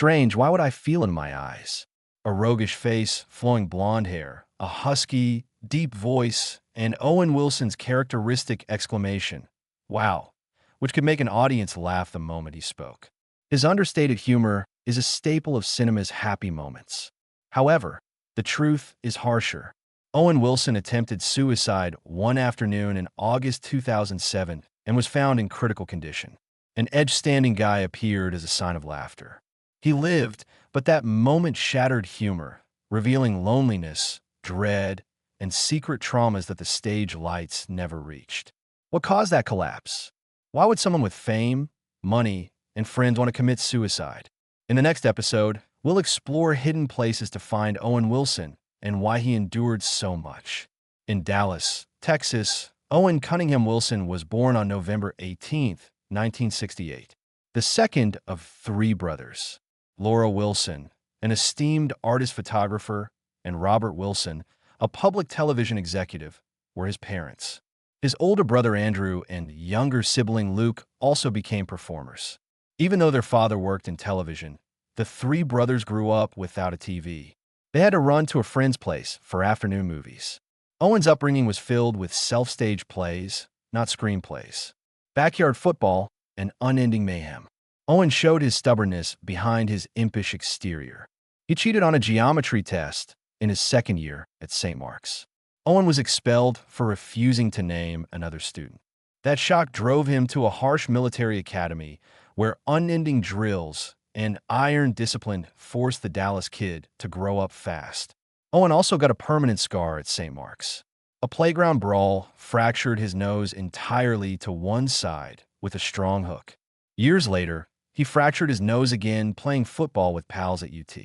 Strange, why would I feel in my eyes? A roguish face, flowing blonde hair, a husky, deep voice, and Owen Wilson's characteristic exclamation, "Wow," which could make an audience laugh the moment he spoke. His understated humor is a staple of cinema's happy moments. However, the truth is harsher. Owen Wilson attempted suicide one afternoon in August 2007 and was found in critical condition. An edge-standing guy appeared as a sign of laughter. He lived, but that moment shattered humor, revealing loneliness, dread, and secret traumas that the stage lights never reached. What caused that collapse? Why would someone with fame, money, and friends want to commit suicide? In the next episode, we'll explore hidden places to find Owen Wilson and why he endured so much. In Dallas, Texas, Owen Cunningham Wilson was born on November 18, 1968, the second of three brothers. Laura Wilson, an esteemed artist-photographer, and Robert Wilson, a public television executive, were his parents. His older brother Andrew and younger sibling Luke also became performers. Even though their father worked in television, the three brothers grew up without a TV. They had to run to a friend's place for afternoon movies. Owen's upbringing was filled with self-staged plays, not screenplays, backyard football, and unending mayhem. Owen showed his stubbornness behind his impish exterior. He cheated on a geometry test in his second year at St. Mark's. Owen was expelled for refusing to name another student. That shock drove him to a harsh military academy where unending drills and iron discipline forced the Dallas kid to grow up fast. Owen also got a permanent scar at St. Mark's. A playground brawl fractured his nose entirely to one side with a strong hook. Years later, he fractured his nose again playing football with pals at UT.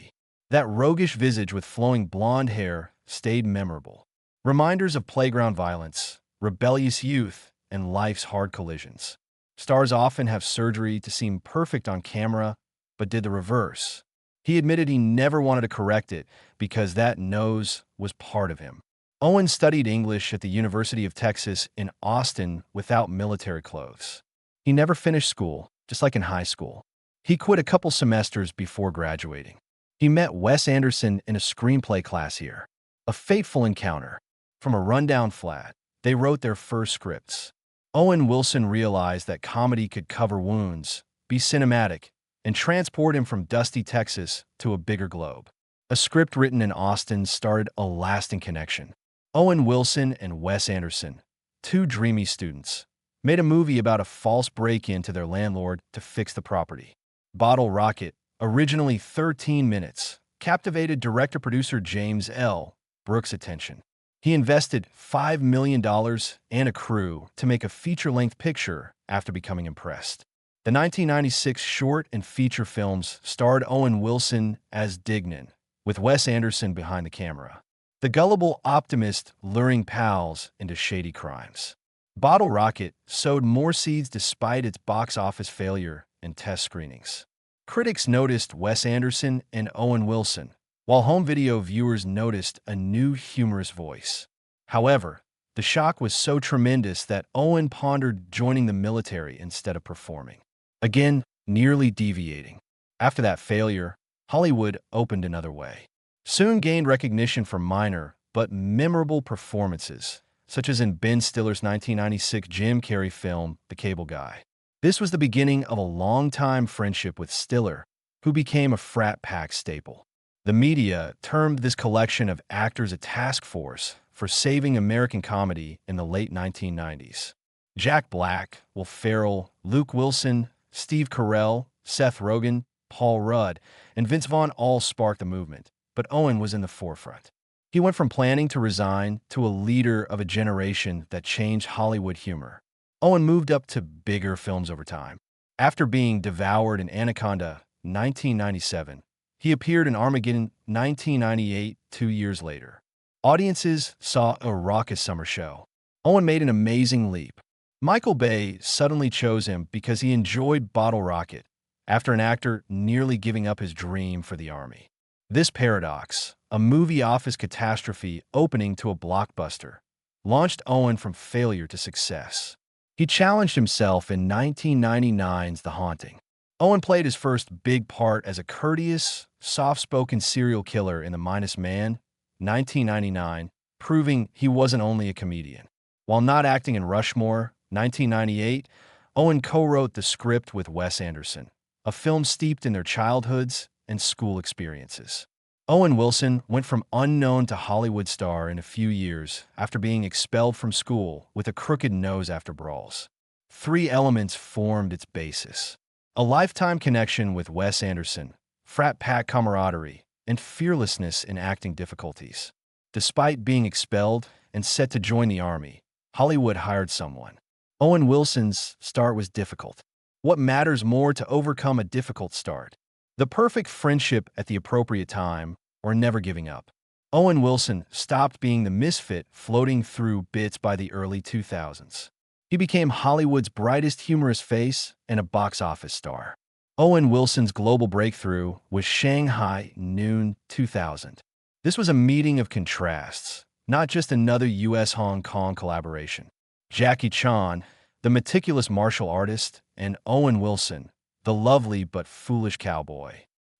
That roguish visage with flowing blonde hair stayed memorable. Reminders of playground violence, rebellious youth, and life's hard collisions. Stars often have surgery to seem perfect on camera, but did the reverse. He admitted he never wanted to correct it because that nose was part of him. Owen studied English at the University of Texas in Austin without military clothes. He never finished school, just like in high school. He quit a couple semesters before graduating. He met Wes Anderson in a screenplay class here. A fateful encounter. From a rundown flat, they wrote their first scripts. Owen Wilson realized that comedy could cover wounds, be cinematic, and transport him from dusty Texas to a bigger globe. A script written in Austin started a lasting connection. Owen Wilson and Wes Anderson, two dreamy students, made a movie about a false break-in to their landlord to fix the property. Bottle Rocket, originally 13 minutes, captivated director-producer James L. Brooks' attention. He invested $5 million and a crew to make a feature-length picture after becoming impressed. The 1996 short and feature films starred Owen Wilson as Dignan, with Wes Anderson behind the camera. The gullible optimist luring pals into shady crimes. Bottle Rocket sowed more seeds despite its box office failure and test screenings. Critics noticed Wes Anderson and Owen Wilson, while home video viewers noticed a new humorous voice. However, the shock was so tremendous that Owen pondered joining the military instead of performing. Again, nearly deviating. After that failure, Hollywood opened another way. Soon gained recognition for minor but memorable performances, such as in Ben Stiller's 1996 Jim Carrey film, The Cable Guy. This was the beginning of a long-time friendship with Stiller, who became a frat pack staple. The media termed this collection of actors a task force for saving American comedy in the late 1990s. Jack Black, Will Ferrell, Luke Wilson, Steve Carell, Seth Rogen, Paul Rudd, and Vince Vaughn all sparked the movement, but Owen was in the forefront. He went from planning to resign to a leader of a generation that changed Hollywood humor. Owen moved up to bigger films over time. After being devoured in Anaconda 1997, he appeared in Armageddon 1998, 2 years later. Audiences saw a raucous summer show. Owen made an amazing leap. Michael Bay suddenly chose him because he enjoyed Bottle Rocket, after an actor nearly giving up his dream for the Army. This paradox, a movie office catastrophe opening to a blockbuster, launched Owen from failure to success. He challenged himself in 1999's The Haunting. Owen played his first big part as a courteous, soft-spoken serial killer in The Minus Man, 1999, proving he wasn't only a comedian. While not acting in Rushmore, 1998, Owen co-wrote the script with Wes Anderson, a film steeped in their childhoods and school experiences. Owen Wilson went from unknown to Hollywood star in a few years after being expelled from school with a crooked nose after brawls. Three elements formed its basis: a lifetime connection with Wes Anderson, frat pack camaraderie, and fearlessness in acting difficulties. Despite being expelled and set to join the army, Hollywood hired someone. Owen Wilson's start was difficult. What matters more to overcome a difficult start? The perfect friendship at the appropriate time, or never giving up. Owen Wilson stopped being the misfit floating through bits by the early 2000s. He became Hollywood's brightest humorous face and a box office star. Owen Wilson's global breakthrough was Shanghai Noon 2000. This was a meeting of contrasts, not just another US-Hong Kong collaboration. Jackie Chan, the meticulous martial artist, and Owen Wilson, the lovely but foolish cowboy.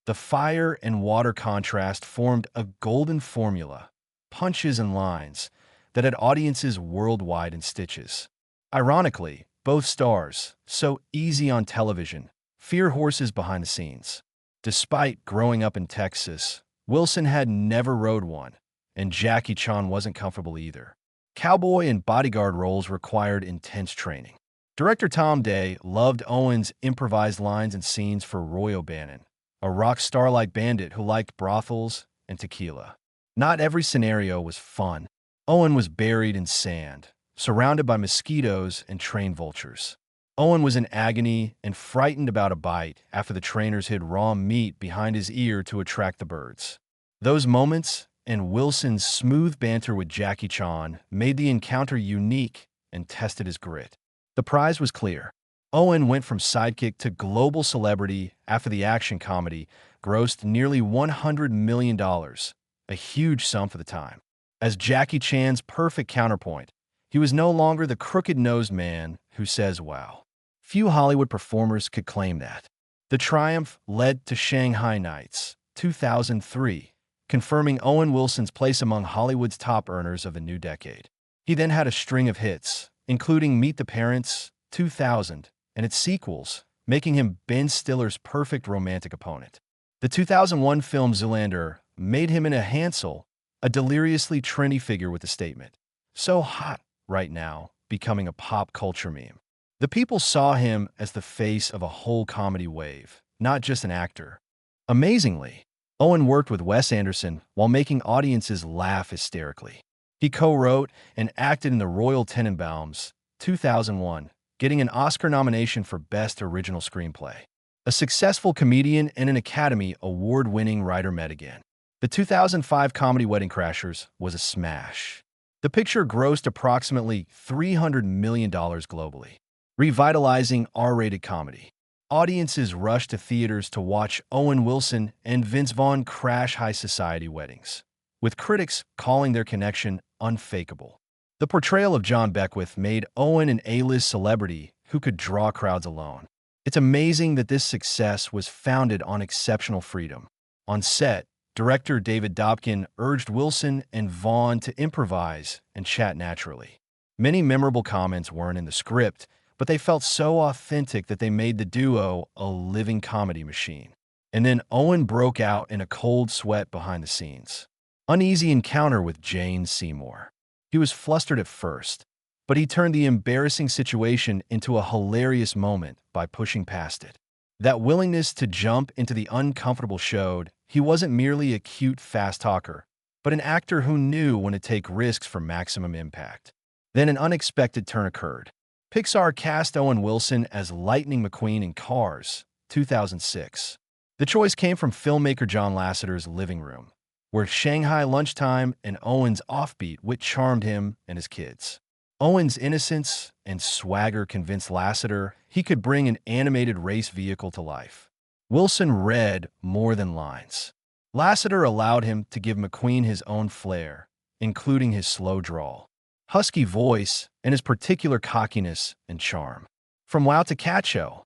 The fire and water contrast formed a golden formula, punches and lines, that had audiences worldwide in stitches. Ironically, both stars, so easy on television, fear horses behind the scenes. Despite growing up in Texas, Wilson had never rode one, and Jackie Chan wasn't comfortable either. Cowboy and bodyguard roles required intense training. Director Tom Day loved Owen's improvised lines and scenes for Roy O'Bannon, a rock star-like bandit who liked brothels and tequila. Not every scenario was fun. Owen was buried in sand, surrounded by mosquitoes and trained vultures. Owen was in agony and frightened about a bite after the trainers hid raw meat behind his ear to attract the birds. Those moments and Wilson's smooth banter with Jackie Chan made the encounter unique and tested his grit. The prize was clear. Owen went from sidekick to global celebrity after the action comedy grossed nearly $100 million, a huge sum for the time. As Jackie Chan's perfect counterpoint, he was no longer the crooked-nosed man who says wow. Few Hollywood performers could claim that. The triumph led to Shanghai Nights, 2003, confirming Owen Wilson's place among Hollywood's top earners of the new decade. He then had a string of hits, including Meet the Parents, 2000, and its sequels, making him Ben Stiller's perfect romantic opponent. The 2001 film Zoolander made him into Hansel, a deliriously trendy figure with a statement, "So hot right now," becoming a pop culture meme. The people saw him as the face of a whole comedy wave, not just an actor. Amazingly, Owen worked with Wes Anderson while making audiences laugh hysterically. He co-wrote and acted in The Royal Tenenbaums, 2001, getting an Oscar nomination for Best Original Screenplay. A successful comedian and an Academy Award-winning writer met again. The 2005 comedy Wedding Crashers was a smash. The picture grossed approximately $300 million globally, revitalizing R-rated comedy. Audiences rushed to theaters to watch Owen Wilson and Vince Vaughn crash high society weddings, with critics calling their connection unfakeable. The portrayal of John Beckwith made Owen an A-list celebrity who could draw crowds alone. It's amazing that this success was founded on exceptional freedom. On set, director David Dobkin urged Wilson and Vaughn to improvise and chat naturally. Many memorable comments weren't in the script, but they felt so authentic that they made the duo a living comedy machine. And then Owen broke out in a cold sweat behind the scenes. Uneasy encounter with Jane Seymour. He was flustered at first, but he turned the embarrassing situation into a hilarious moment by pushing past it. That willingness to jump into the uncomfortable showed he wasn't merely a cute, fast talker, but an actor who knew when to take risks for maximum impact. Then an unexpected turn occurred. Pixar cast Owen Wilson as Lightning McQueen in Cars, 2006. The choice came from filmmaker John Lasseter's living room, where Shanghai lunchtime and Owen's offbeat wit charmed him and his kids. Owen's innocence and swagger convinced Lasseter he could bring an animated race vehicle to life. Wilson read more than lines. Lasseter allowed him to give McQueen his own flair, including his slow drawl, husky voice, and his particular cockiness and charm. From wow to cacho,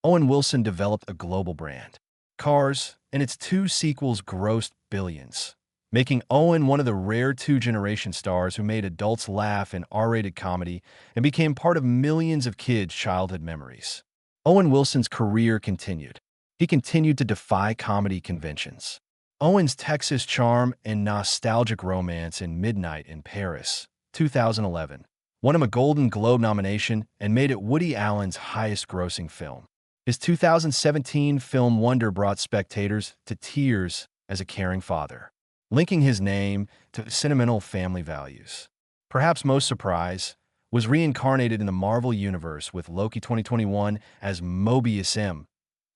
Owen Wilson developed a global brand. Cars and its two sequels grossed billions, making Owen one of the rare two-generation stars who made adults laugh in R-rated comedy and became part of millions of kids' childhood memories. Owen Wilson's career continued. He continued to defy comedy conventions. Owen's Texas charm and nostalgic romance in Midnight in Paris, 2011, won him a Golden Globe nomination and made it Woody Allen's highest-grossing film. His 2017 film Wonder brought spectators to tears as a caring father, linking his name to sentimental family values. Perhaps most surprise was reincarnated in the Marvel Universe with Loki 2021 as Mobius M.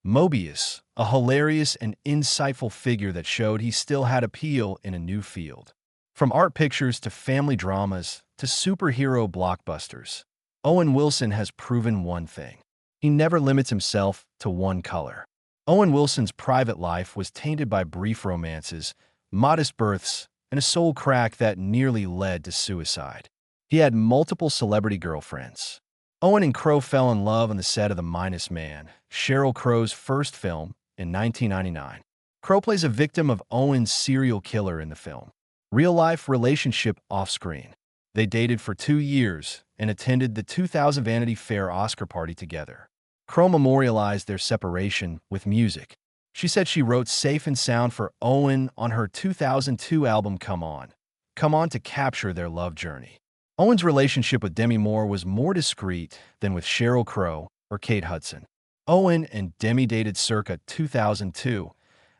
Mobius, a hilarious and insightful figure that showed he still had appeal in a new field. From art pictures to family dramas to superhero blockbusters, Owen Wilson has proven one thing. He never limits himself to one color. Owen Wilson's private life was tainted by brief romances, modest births, and a soul crack that nearly led to suicide. He had multiple celebrity girlfriends. Owen and Crowe fell in love on the set of The Minus Man, Sheryl Crow's first film, in 1999. Crowe plays a victim of Owen's serial killer in the film. Real-life relationship off-screen. They dated for 2 years and attended the 2000 Vanity Fair Oscar party together. Crowe memorialized their separation with music. She said she wrote Safe and Sound for Owen on her 2002 album Come On to capture their love journey. Owen's relationship with Demi Moore was more discreet than with Sheryl Crow or Kate Hudson. Owen and Demi dated circa 2002,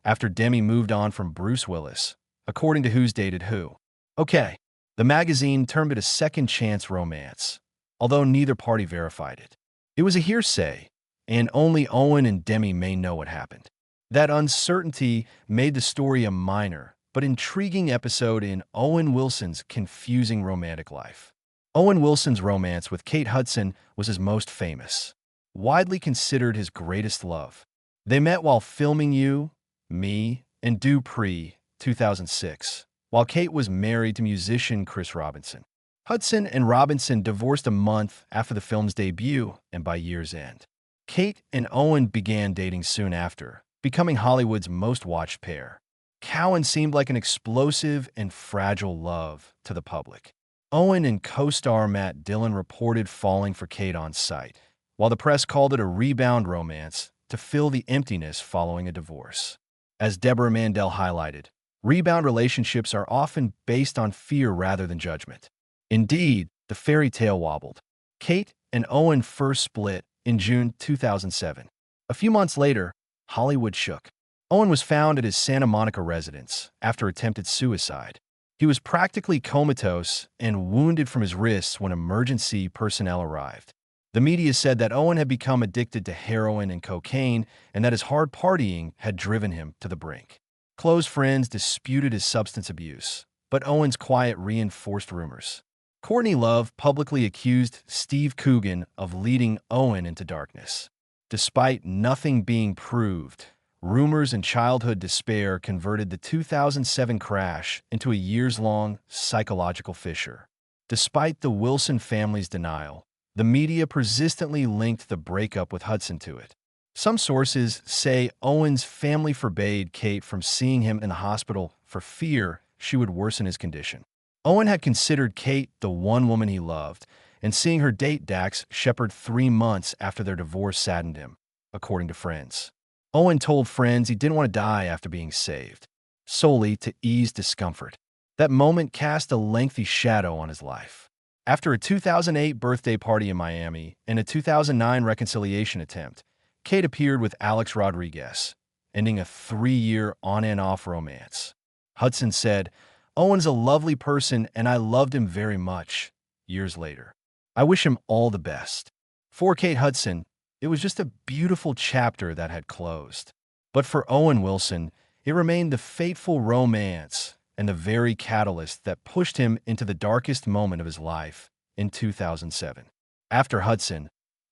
after Demi moved on from Bruce Willis, according to Who's Dated Who. Okay, the magazine termed it a second-chance romance, although neither party verified it. It was a hearsay, and only Owen and Demi may know what happened. That uncertainty made the story a minor but intriguing episode in Owen Wilson's confusing romantic life. Owen Wilson's romance with Kate Hudson was his most famous, widely considered his greatest love. They met while filming You, Me, and Dupree, 2006, while Kate was married to musician Chris Robinson. Hudson and Robinson divorced a month after the film's debut and by year's end. Kate and Owen began dating soon after, becoming Hollywood's most watched pair. Cowan seemed like an explosive and fragile love to the public. Owen and co-star Matt Dillon reported falling for Kate on sight, while the press called it a rebound romance to fill the emptiness following a divorce. As Deborah Mandel highlighted, rebound relationships are often based on fear rather than judgment. Indeed, the fairy tale wobbled. Kate and Owen first split in June 2007. A few months later, Hollywood shook. Owen was found at his Santa Monica residence after attempted suicide. He was practically comatose and wounded from his wrists when emergency personnel arrived. The media said that Owen had become addicted to heroin and cocaine and that his hard partying had driven him to the brink. Close friends disputed his substance abuse, but Owen's quiet reinforced rumors. Courtney Love publicly accused Steve Coogan of leading Owen into darkness. Despite nothing being proved, rumors and childhood despair converted the 2007 crash into a years-long psychological fissure. Despite the Wilson family's denial, the media persistently linked the breakup with Hudson to it. Some sources say Owen's family forbade Kate from seeing him in the hospital for fear she would worsen his condition. Owen had considered Kate the one woman he loved, and seeing her date Dax Shepard 3 months after their divorce saddened him, according to friends. Owen told friends he didn't want to die after being saved, solely to ease discomfort. That moment cast a lengthy shadow on his life. After a 2008 birthday party in Miami and a 2009 reconciliation attempt, Kate appeared with Alex Rodriguez, ending a 3-year on-and-off romance. Hudson said, "Owen's a lovely person and I loved him very much," years later. "I wish him all the best." For Kate Hudson, it was just a beautiful chapter that had closed. But for Owen Wilson, it remained the fateful romance and the very catalyst that pushed him into the darkest moment of his life in 2007. After Hudson,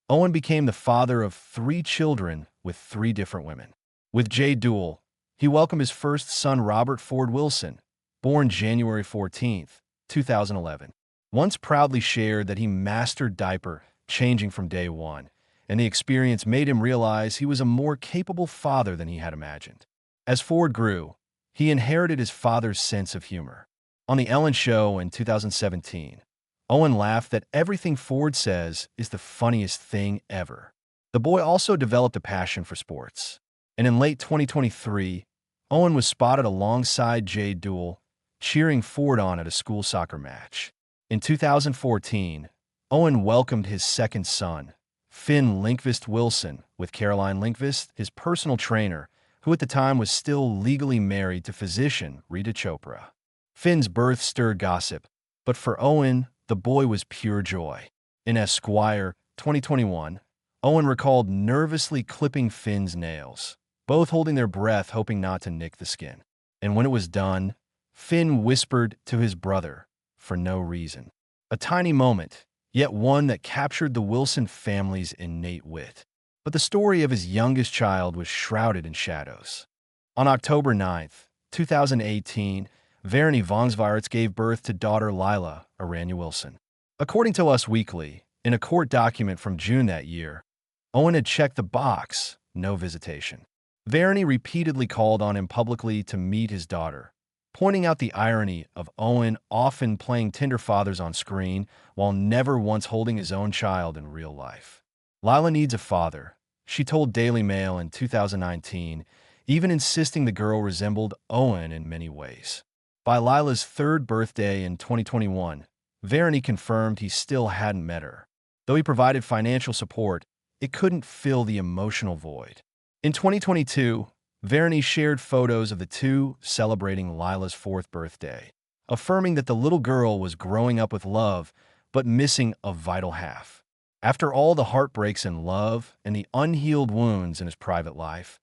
Owen became the father of 3 children with 3 different women. With Jay Duell, he welcomed his first son Robert Ford Wilson, born January 14, 2011. Once proudly shared that he mastered diaper changing from day one, and the experience made him realize he was a more capable father than he had imagined. As Ford grew, he inherited his father's sense of humor. On The Ellen Show in 2017, Owen laughed that everything Ford says is the funniest thing ever. The boy also developed a passion for sports, and in late 2023, Owen was spotted alongside Jade Duell, cheering Ford on at a school soccer match. In 2014, Owen welcomed his second son, Finn Linkvist Wilson, with Caroline Linkvist, his personal trainer, who at the time was still legally married to physician Rita Chopra. Finn's birth stirred gossip, but for Owen, the boy was pure joy. In Esquire 2021, Owen recalled nervously clipping Finn's nails, both holding their breath hoping not to nick the skin. And when it was done, Finn whispered to his brother, for no reason. A tiny moment, yet one that captured the Wilson family's innate wit. But the story of his youngest child was shrouded in shadows. On October 9th, 2018, Vernie Vongsvierts gave birth to daughter Lila Aranya Wilson. According to Us Weekly, in a court document from June that year, Owen had checked the box, no visitation. Vernie repeatedly called on him publicly to meet his daughter, pointing out the irony of Owen often playing Tinder fathers on screen while never once holding his own child in real life. Lila needs a father, she told Daily Mail in 2019, even insisting the girl resembled Owen in many ways. By Lila's third birthday in 2021, Vernie confirmed he still hadn't met her. Though he provided financial support, it couldn't fill the emotional void. In 2022, Vernie shared photos of the two celebrating Lila's fourth birthday, affirming that the little girl was growing up with love, but missing a vital half. After all the heartbreaks in love and the unhealed wounds in his private life,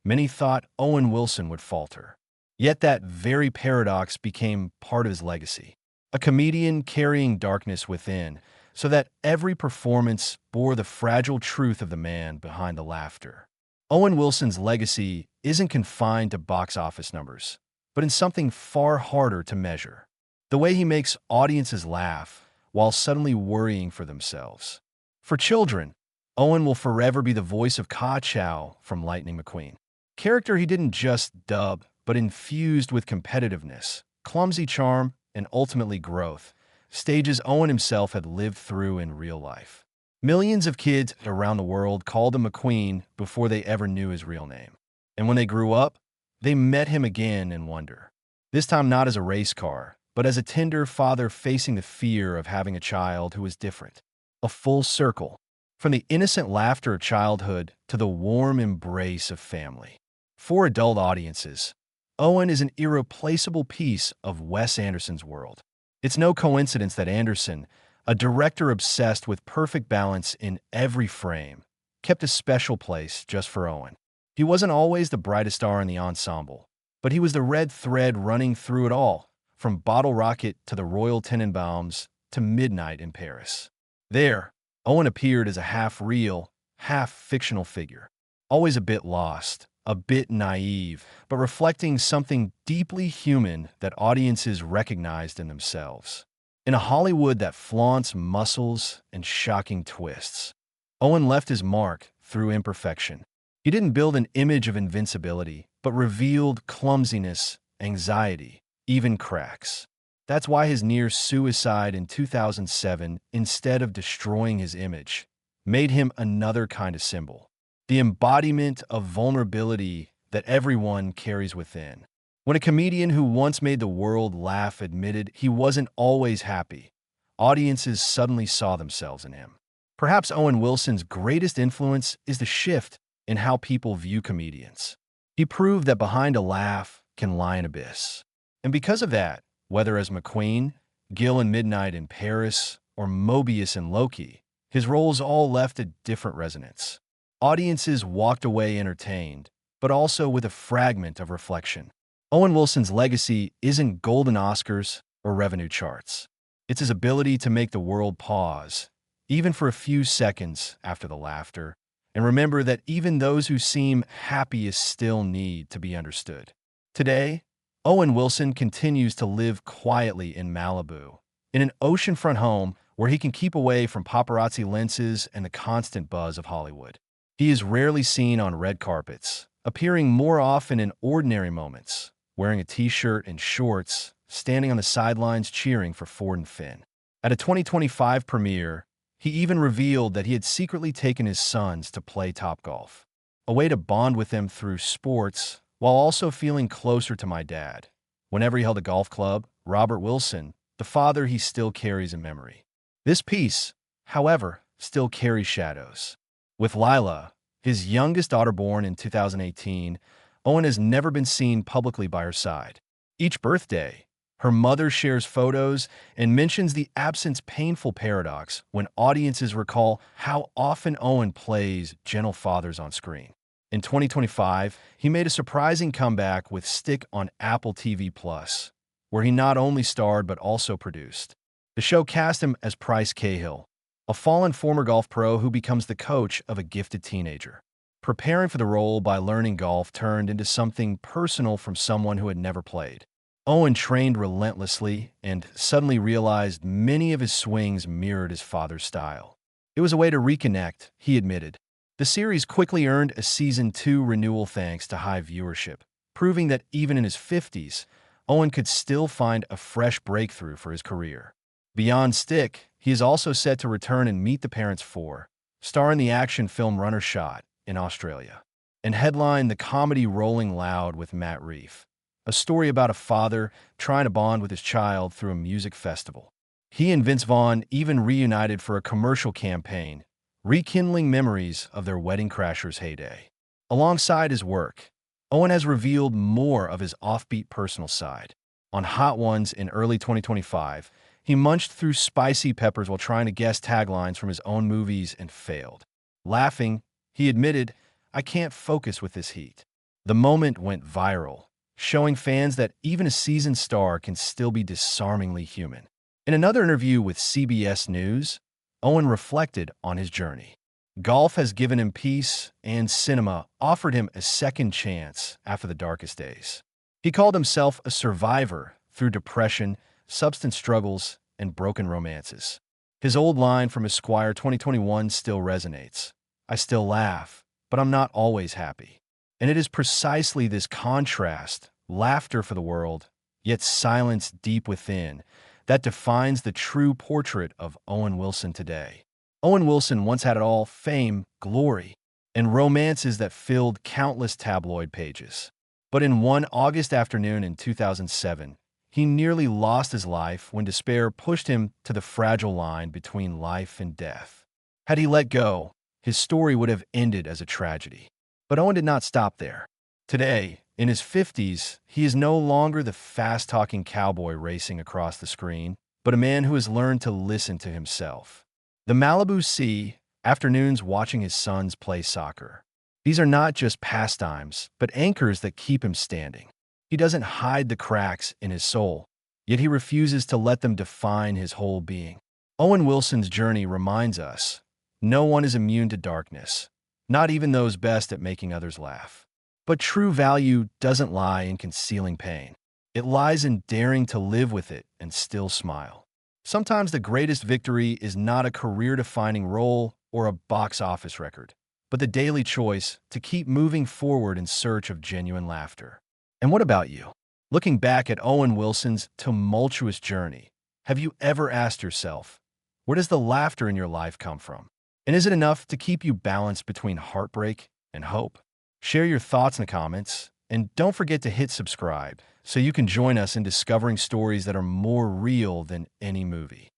many thought Owen Wilson would falter. Yet that very paradox became part of his legacy. A comedian carrying darkness within, so that every performance bore the fragile truth of the man behind the laughter. Owen Wilson's legacy isn't confined to box office numbers, but in something far harder to measure. The way he makes audiences laugh while suddenly worrying for themselves. For children, Owen will forever be the voice of Ka Chow from Lightning McQueen. Character he didn't just dub, but infused with competitiveness, clumsy charm, and ultimately growth, stages Owen himself had lived through in real life. Millions of kids around the world called him McQueen before they ever knew his real name. And when they grew up, they met him again in wonder. This time not as a race car, but as a tender father facing the fear of having a child who was different. A full circle, from the innocent laughter of childhood to the warm embrace of family. For adult audiences, Owen is an irreplaceable piece of Wes Anderson's world. It's no coincidence that Anderson, a director obsessed with perfect balance in every frame, kept a special place just for Owen. He wasn't always the brightest star in the ensemble, but he was the red thread running through it all, from Bottle Rocket to the Royal Tenenbaums to Midnight in Paris. There, Owen appeared as a half-real, half-fictional figure, always a bit lost, a bit naive, but reflecting something deeply human that audiences recognized in themselves. In a Hollywood that flaunts muscles and shocking twists, Owen left his mark through imperfection. He didn't build an image of invincibility, but revealed clumsiness, anxiety, even cracks. That's why his near suicide in 2007, instead of destroying his image, made him another kind of symbol. The embodiment of vulnerability that everyone carries within. When a comedian who once made the world laugh admitted he wasn't always happy, audiences suddenly saw themselves in him. Perhaps Owen Wilson's greatest influence is the shift in how people view comedians. He proved that behind a laugh can lie an abyss. And because of that, whether as McQueen, Gil in Midnight in Paris, or Mobius in Loki, his roles all left a different resonance. Audiences walked away entertained, but also with a fragment of reflection. Owen Wilson's legacy isn't golden Oscars or revenue charts. It's his ability to make the world pause, even for a few seconds after the laughter, and remember that even those who seem happiest still need to be understood. Today, Owen Wilson continues to live quietly in Malibu, in an oceanfront home where he can keep away from paparazzi lenses and the constant buzz of Hollywood. He is rarely seen on red carpets, appearing more often in ordinary moments, wearing a t-shirt and shorts, standing on the sidelines cheering for Ford and Finn. At a 2025 premiere, he even revealed that he had secretly taken his sons to play Topgolf, a way to bond with them through sports while also feeling closer to my dad. Whenever he held a golf club, Robert Wilson, the father he still carries in memory. This piece, however, still carries shadows. With Lila, his youngest daughter born in 2018, Owen has never been seen publicly by her side. Each birthday, her mother shares photos and mentions the absence painful paradox when audiences recall how often Owen plays gentle fathers on screen. In 2025, he made a surprising comeback with Stick on Apple TV+, where he not only starred but also produced. The show cast him as Price Cahill, a fallen former golf pro who becomes the coach of a gifted teenager. Preparing for the role by learning golf turned into something personal from someone who had never played. Owen trained relentlessly and suddenly realized many of his swings mirrored his father's style. It was a way to reconnect, he admitted. The series quickly earned a Season 2 renewal thanks to high viewership, proving that even in his 50s, Owen could still find a fresh breakthrough for his career. Beyond Stick, he is also set to return in Meet the Parents 4, star in the action film Runner Shot in Australia, and headline the comedy Rolling Loud with Matt Reef, a story about a father trying to bond with his child through a music festival. He and Vince Vaughn even reunited for a commercial campaign, rekindling memories of their Wedding Crashers heyday. Alongside his work, Owen has revealed more of his offbeat personal side. On Hot Ones in early 2025, he munched through spicy peppers while trying to guess taglines from his own movies and failed. Laughing, he admitted, "I can't focus with this heat." The moment went viral, showing fans that even a seasoned star can still be disarmingly human. In another interview with CBS News, Owen reflected on his journey. Golf has given him peace, and cinema offered him a second chance after the darkest days. He called himself a survivor through depression, substance struggles, and broken romances. His old line from Esquire 2021 still resonates. "I still laugh, but I'm not always happy." And it is precisely this contrast, laughter for the world, yet silence deep within, that defines the true portrait of Owen Wilson today. Owen Wilson once had it all: fame, glory, and romances that filled countless tabloid pages. But in one August afternoon in 2007, he nearly lost his life when despair pushed him to the fragile line between life and death. Had he let go, his story would have ended as a tragedy. But Owen did not stop there. Today, in his 50s, he is no longer the fast-talking cowboy racing across the screen, but a man who has learned to listen to himself. The Malibu Sea, afternoons watching his sons play soccer. These are not just pastimes, but anchors that keep him standing. He doesn't hide the cracks in his soul, yet he refuses to let them define his whole being. Owen Wilson's journey reminds us, no one is immune to darkness, not even those best at making others laugh. But true value doesn't lie in concealing pain. It lies in daring to live with it and still smile. Sometimes the greatest victory is not a career-defining role or a box office record, but the daily choice to keep moving forward in search of genuine laughter. And what about you? Looking back at Owen Wilson's tumultuous journey, have you ever asked yourself, where does the laughter in your life come from? And is it enough to keep you balanced between heartbreak and hope? Share your thoughts in the comments, and don't forget to hit subscribe so you can join us in discovering stories that are more real than any movie.